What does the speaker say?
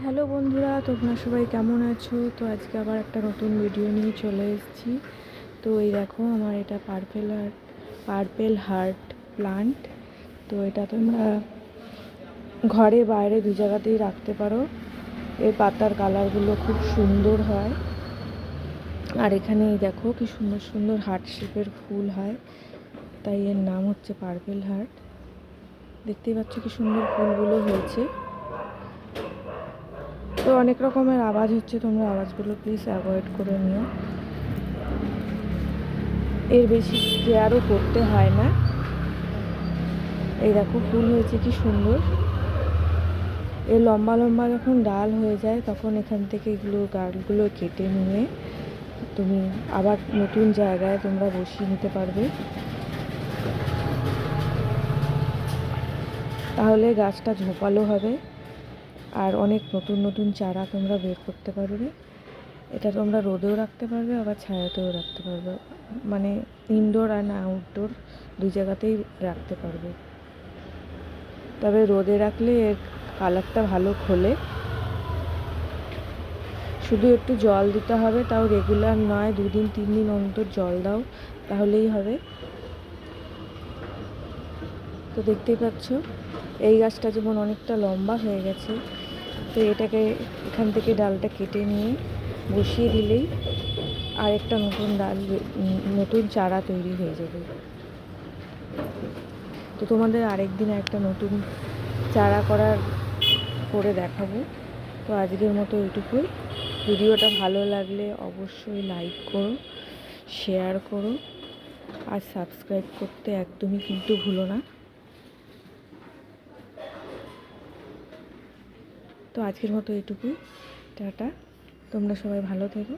Hello বন্ধুরা, তোমরা সবাই কেমন আছো? তো আজকে আবার একটা নতুন ভিডিও নিয়ে চলে এসেছি। তো এই দেখো, আমার এটা পার্পেল হার্ট প্লান্ট। তো এটা তোমরা ঘরে বাইরে দু জায়গাতেই রাখতে পারো। এর পাতার কালারগুলো খুব সুন্দর হয়। আর এখানে এই দেখো কি সুন্দর সুন্দর হার্ট শেপের ফুল হয়, তাই এর নাম হচ্ছে পার্পেল হার্ট। দেখতেই পাচ্ছ কি সুন্দর ফুলগুলো হয়েছে। তো অনেক রকমের আওয়াজ হচ্ছে, তোমরা আওয়াজগুলো প্লিজ অ্যাভয়েড করে নিও। এর বেশি কেয়ারও করতে হয় না। এই দেখো ফুল হয়েছে কি সুন্দর। এর লম্বা লম্বা যখন ডাল হয়ে যায় তখন এখান থেকে ডালগুলো কেটে নিয়ে তুমি আবার নতুন জায়গায় তোমরা বসিয়ে নিতে পারবে। তাহলে গাছটা ঝোপালো হবে আর অনেক নতুন নতুন চারা তোমরা বের করতে পারবে। এটা তোমরা রোদেও রাখতে পারবে, আবার ছায়াতেও রাখতে পারবে, মানে ইনডোর আর আউটডোর দুই জায়গাতেই রাখতে পারবে। তবে রোদে রাখলে এর কালারটা ভালো খোলে। শুধু একটু জল দিতে হবে, তাও রেগুলার নয়, 2 দিন 3 দিন অন্তর জল দাও, তাহলেই হবে। তো দেখতেই পাচ্ছ এই গাছটা যেমন অনেকটা লম্বা হয়ে গেছে। তো এটাকে এখান থেকে ডালটা কেটে নিয়ে বসিয়ে দিলেই আর একটা নতুন চারা তৈরি হয়ে যাবে। তো তোমাদের আরেকদিন একটা নতুন চারা করে দেখাবো। তো আজকের মতো এইটুকুই। ভিডিওটা ভালো লাগলে অবশ্যই লাইক করো, শেয়ার করো আর সাবস্ক্রাইব করতে একদমই কিন্তু ভুলো না। তো আজকের মতো এইটুকুই। টাটা, তোমরা সবাই ভালো থেকো।